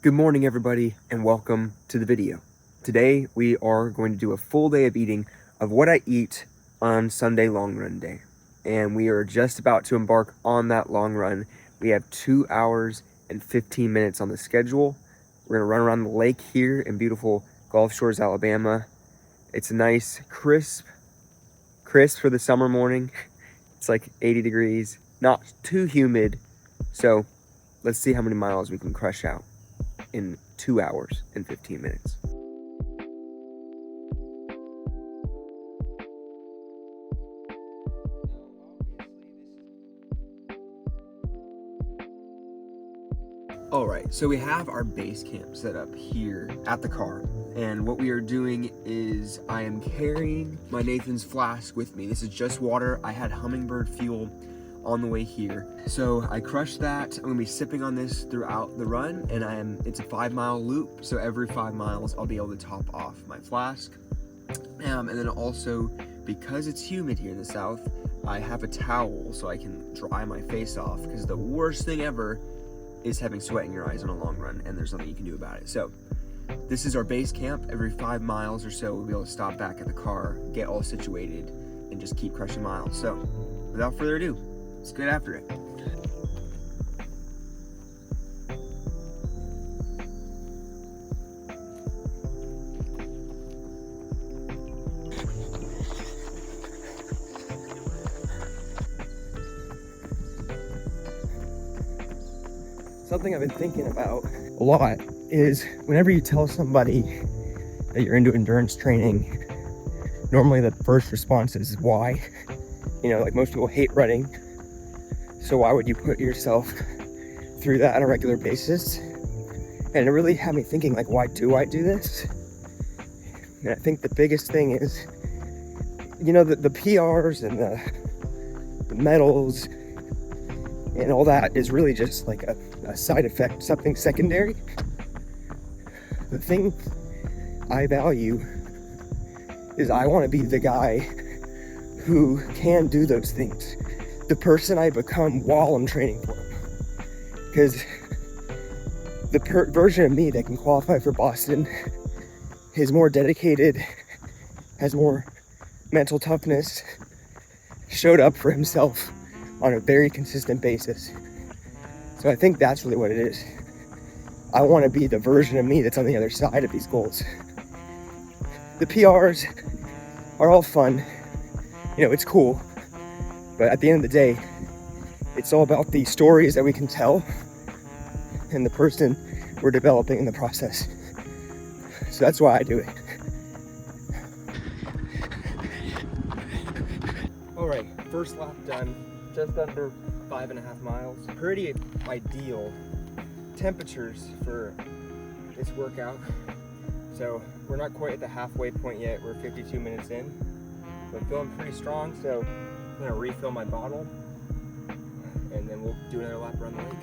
Good morning, everybody, and welcome to the video. Today, we are going to do a full day of eating of what I eat on Sunday long run day. And we are just about to embark on that long run. We have 2 hours and 15 minutes on the schedule. We're gonna run around the lake here in beautiful Gulf Shores, Alabama. It's a nice, crisp for the summer morning. It's like 80 degrees, not too humid. So let's see how many miles we can crush out in 2 hours and 15 minutes. All right, so we have our base camp set up here at the car. And what we are doing is I am carrying my Nathan's flask with me. This is just water. I had Hummingbird fuel on the way here. So I crushed that. I'm gonna be sipping on this throughout the run, and it's a 5-mile loop. So every 5 miles, I'll be able to top off my flask. And then also, because it's humid here in the South, I have a towel so I can dry my face off, because the worst thing ever is having sweat in your eyes on a long run, and there's nothing you can do about it. So this is our base camp. Every 5 miles or so, we'll be able to stop back at the car, get all situated, and just keep crushing miles. So without further ado, let's get after it. Something I've been thinking about a lot is whenever you tell somebody that you're into endurance training, normally the first response is why. You know, like most people hate running, so why would you put yourself through that on a regular basis? And it really had me thinking, like, why do I do this? And I think the biggest thing is, you know, the PRs and the medals and all that is really just like a side effect, something secondary. The thing I value is I want to be the guy who can do those things, the person I become while I'm training for him. Because the version of me that can qualify for Boston is more dedicated, has more mental toughness, showed up for himself on a very consistent basis. So I think that's really what it is. I want to be the version of me that's on the other side of these goals. The PRs are all fun, you know, it's cool, but at the end of the day, it's all about the stories that we can tell and the person we're developing in the process. So that's why I do it. All right, first lap done. Just under 5.5 miles. Pretty ideal temperatures for this workout. So we're not quite at the halfway point yet. We're 52 minutes in, but feeling pretty strong. So I'm gonna refill my bottle and then we'll do another lap around the lake.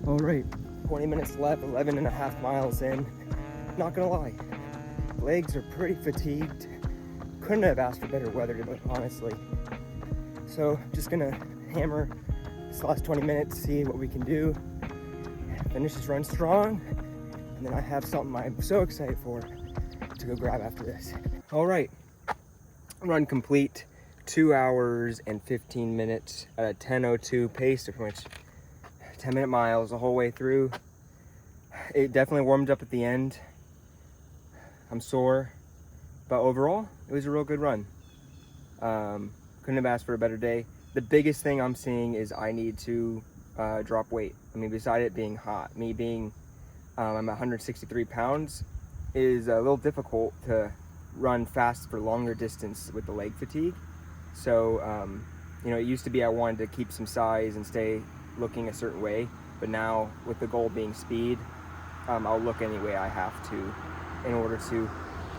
All right, 20 minutes left, 11.5 miles in. Not gonna lie, legs are pretty fatigued. Couldn't have asked for better weather, honestly. So just gonna hammer this last 20 minutes, see what we can do, finish this run strong, and then I have something I'm so excited for to go grab after this. All right, run complete. 2 hours and 15 minutes at a 10:02 pace, of which 10-minute miles the whole way through. It definitely warmed up at the end. I'm sore, but overall, it was a real good run. Couldn't have asked for a better day. The biggest thing I'm seeing is I need to drop weight. I mean, beside it being hot, me being, I'm 163 pounds, is a little difficult to run fast for longer distance with the leg fatigue. So, you know, it used to be I wanted to keep some size and stay looking a certain way, but now with the goal being speed, I'll look any way I have to in order to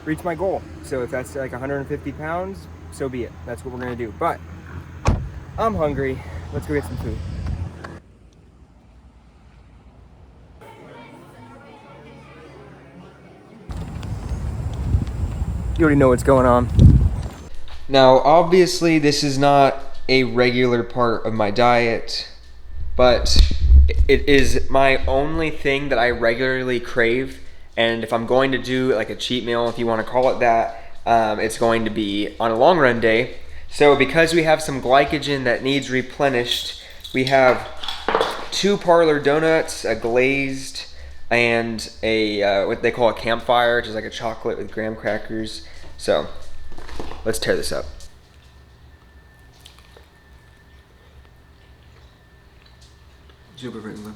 reach my goal. So if that's like 150 pounds, so be it. That's what we're gonna do. But I'm hungry. Let's go get some food. You already know what's going on. Now, obviously, this is not a regular part of my diet, but it is my only thing that I regularly crave. And if I'm going to do like a cheat meal, if you want to call it that, it's going to be on a long run day. So because we have some glycogen that needs replenished, we have 2 parlor donuts, a glazed, and a what they call a campfire, which is like a chocolate with graham crackers. So let's tear this up. Super freaking.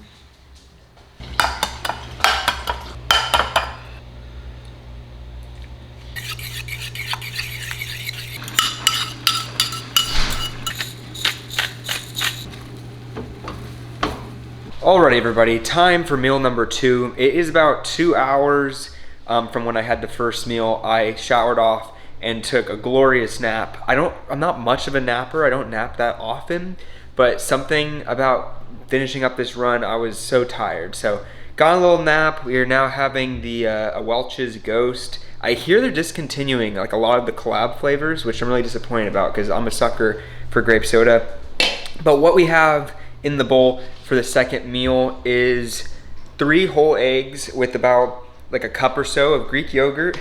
Alright everybody, time for meal number 2. It is about 2 hours from when I had the first meal. I showered off and took a glorious nap. I'm not much of a napper, I don't nap that often, but something about finishing up this run, I was so tired. So got a little nap. We are now having the a Welch's Ghost. I hear they're discontinuing like a lot of the collab flavors, which I'm really disappointed about because I'm a sucker for grape soda. But what we have in the bowl for the second meal is 3 whole eggs with about like a cup or so of Greek yogurt,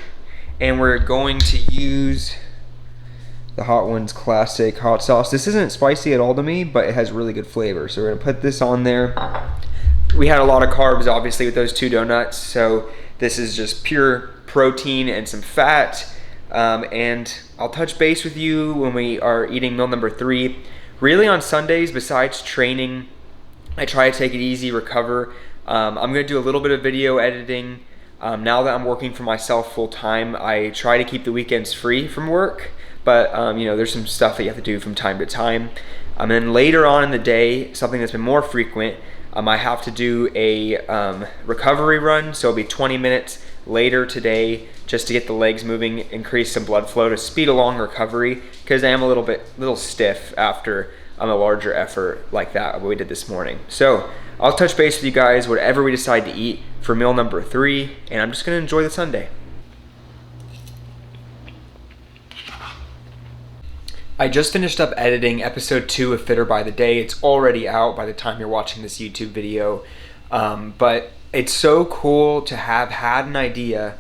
and we're going to use the Hot Ones classic hot sauce. This isn't spicy at all to me, but it has really good flavor, so we're gonna put this on there. We had a lot of carbs obviously with those 2 donuts, so this is just pure protein and some fat, and I'll touch base with you when we are eating meal number 3. Really on Sundays, besides training, I try to take it easy, recover. I'm gonna do a little bit of video editing. Now that I'm working for myself full time, I try to keep the weekends free from work, but you know, there's some stuff that you have to do from time to time. And then later on in the day, something that's been more frequent, I have to do a recovery run, so it'll be 20 minutes later today just to get the legs moving, increase some blood flow to speed along recovery, because I am a little stiff after a larger effort like that what we did this morning. So I'll touch base with you guys whatever we decide to eat for meal number 3, and I'm just gonna enjoy the Sunday. I just finished up editing episode 2 of Fitter by the Day. It's already out by the time you're watching this YouTube video, but it's so cool to have had an idea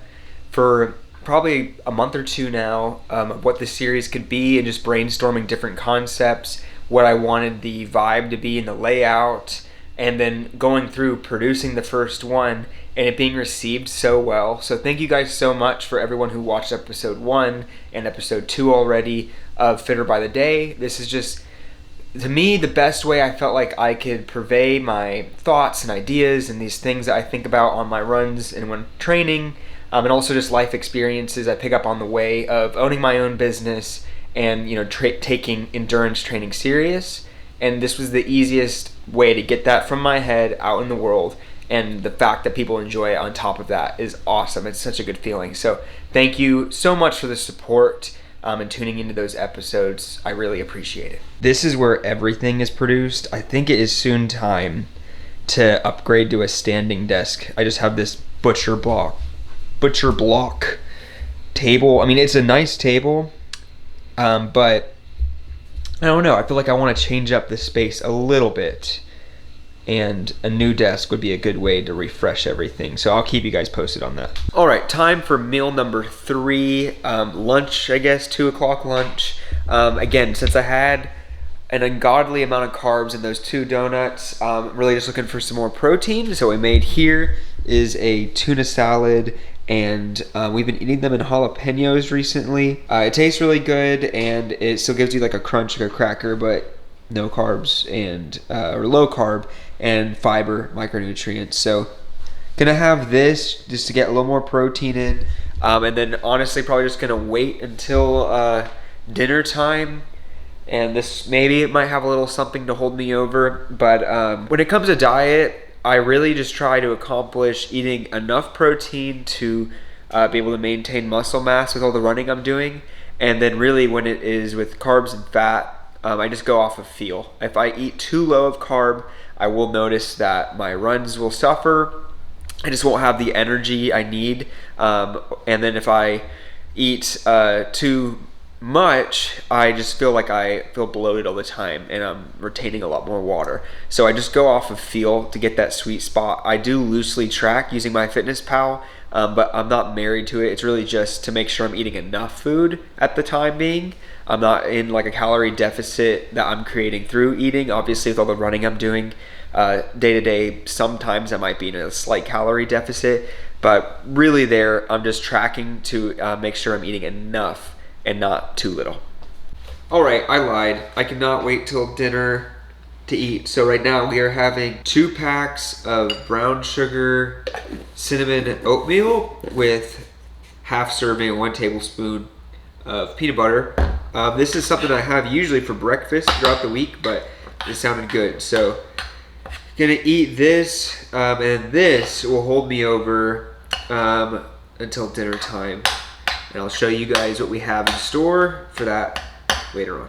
for probably a month or 2 now of what the series could be, and just brainstorming different concepts, what I wanted the vibe to be in the layout, and then going through producing the first one and it being received so well. So thank you guys so much for everyone who watched episode 1 and episode 2 already of Fitter by the Day. This is just, to me, the best way I felt like I could purvey my thoughts and ideas and these things that I think about on my runs and when training, and also just life experiences I pick up on the way of owning my own business and, you know, taking endurance training serious. And this was the easiest way to get that from my head out in the world, and the fact that people enjoy it on top of that is awesome. It's such a good feeling. So thank you so much for the support and tuning into those episodes. I really appreciate it. This is where everything is produced. I think it is soon time to upgrade to a standing desk. I just have this butcher block table. I mean, it's a nice table, but I don't know. I feel like I want to change up the space a little bit, and a new desk would be a good way to refresh everything. So I'll keep you guys posted on that. All right, time for meal number 3, lunch, I guess, 2 o'clock lunch. Again, since I had an ungodly amount of carbs in those 2 donuts, I'm really just looking for some more protein. So what we made here is a tuna salad, and we've been eating them in jalapenos recently. It tastes really good, and it still gives you like a crunch like a cracker, but no carbs and or low carb and fiber micronutrients. So gonna have this just to get a little more protein in, and then honestly probably just gonna wait until dinner time, and this maybe it might have a little something to hold me over. But when it comes to diet, I really just try to accomplish eating enough protein to be able to maintain muscle mass with all the running I'm doing, and then really when it is with carbs and fat, I just go off of feel. If I eat too low of carb, I will notice that my runs will suffer. I just won't have the energy I need. And then if I eat too much, I just feel like I feel bloated all the time and I'm retaining a lot more water. So I just go off of feel to get that sweet spot. I do loosely track using MyFitnessPal, but I'm not married to it. It's really just to make sure I'm eating enough food at the time being. I'm not in like a calorie deficit that I'm creating through eating. Obviously, with all the running I'm doing day to day, sometimes I might be in a slight calorie deficit, but really there, I'm just tracking to make sure I'm eating enough and not too little. All right, I lied. I cannot wait till dinner to eat. So right now we are having 2 packs of brown sugar cinnamon oatmeal with half serving, 1 tablespoon of peanut butter. This is something I have usually for breakfast throughout the week, but it sounded good. So gonna eat this, and this will hold me over until dinner time. And I'll show you guys what we have in store for that later on.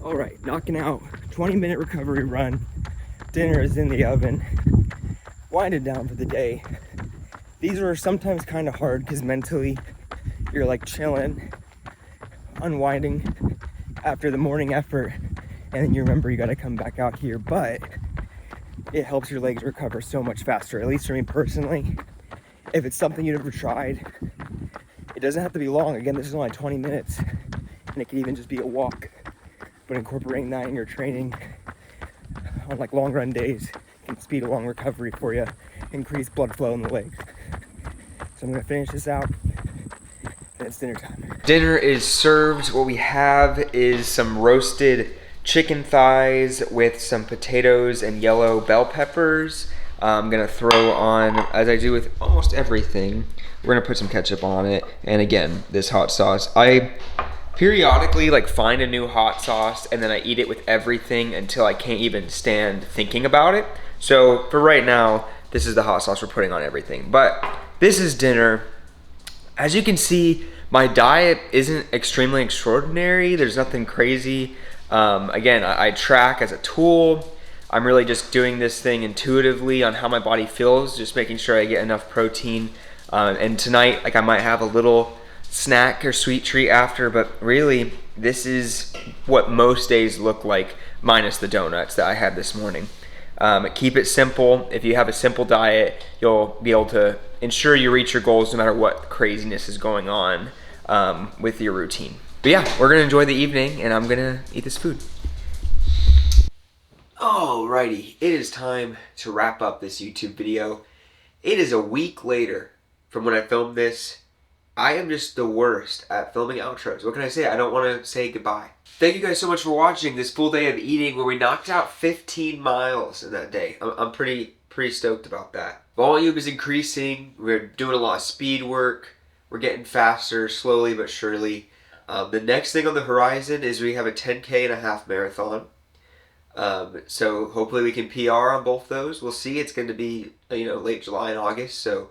All right, knocking out 20-minute recovery run. Dinner is in the oven. Winding down for the day. These are sometimes kind of hard because mentally you're like chilling, unwinding after the morning effort, and then you remember you got to come back out here, but it helps your legs recover so much faster, at least for me personally. If it's something you've never tried, it doesn't have to be long. Again, this is only 20 minutes, and it can even just be a walk. But incorporating that in your training on like long run days can speed along recovery for you, increase blood flow in the legs. So I'm gonna finish this out, and it's dinner time. Dinner is served. What we have is some roasted chicken thighs with some potatoes and yellow bell peppers. I'm gonna throw on, as I do with almost everything, we're gonna put some ketchup on it. And again, this hot sauce. I periodically like find a new hot sauce and then I eat it with everything until I can't even stand thinking about it. So for right now, this is the hot sauce we're putting on everything. But this is dinner. As you can see, my diet isn't extremely extraordinary. There's nothing crazy. Again, I track as a tool. I'm really just doing this thing intuitively on how my body feels, just making sure I get enough protein. And tonight, like I might have a little snack or sweet treat after, but really, this is what most days look like, minus the donuts that I had this morning. Keep it simple. If you have a simple diet, you'll be able to ensure you reach your goals no matter what craziness is going on with your routine. But yeah, we're gonna enjoy the evening and I'm gonna eat this food. Alrighty, it is time to wrap up this YouTube video. It is a week later from when I filmed this. I am just the worst at filming outros. What can I say? I don't want to say goodbye. Thank you guys so much for watching this full day of eating where we knocked out 15 miles in that day. I'm pretty stoked about that. Volume is increasing. We're doing a lot of speed work. We're getting faster, slowly but surely. The next thing on the horizon is we have a 10K and a half marathon. So hopefully we can PR on both those. We'll see. It's going to be, late July and August, so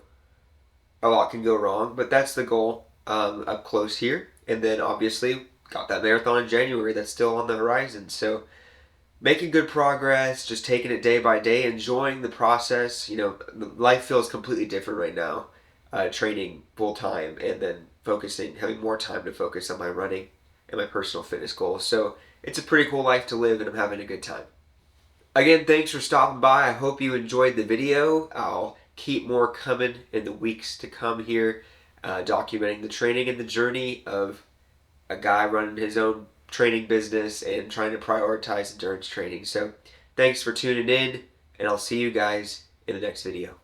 a lot can go wrong, but that's the goal up close here. And then obviously got that marathon in January that's still on the horizon. So making good progress, just taking it day by day, enjoying the process. Life feels completely different right now. Training full time and then having more time to focus on my running and my personal fitness goals. So it's a pretty cool life to live and I'm having a good time. Again, thanks for stopping by. I hope you enjoyed the video. I'll keep more coming in the weeks to come here, documenting the training and the journey of a guy running his own training business and trying to prioritize endurance training. So thanks for tuning in, and I'll see you guys in the next video.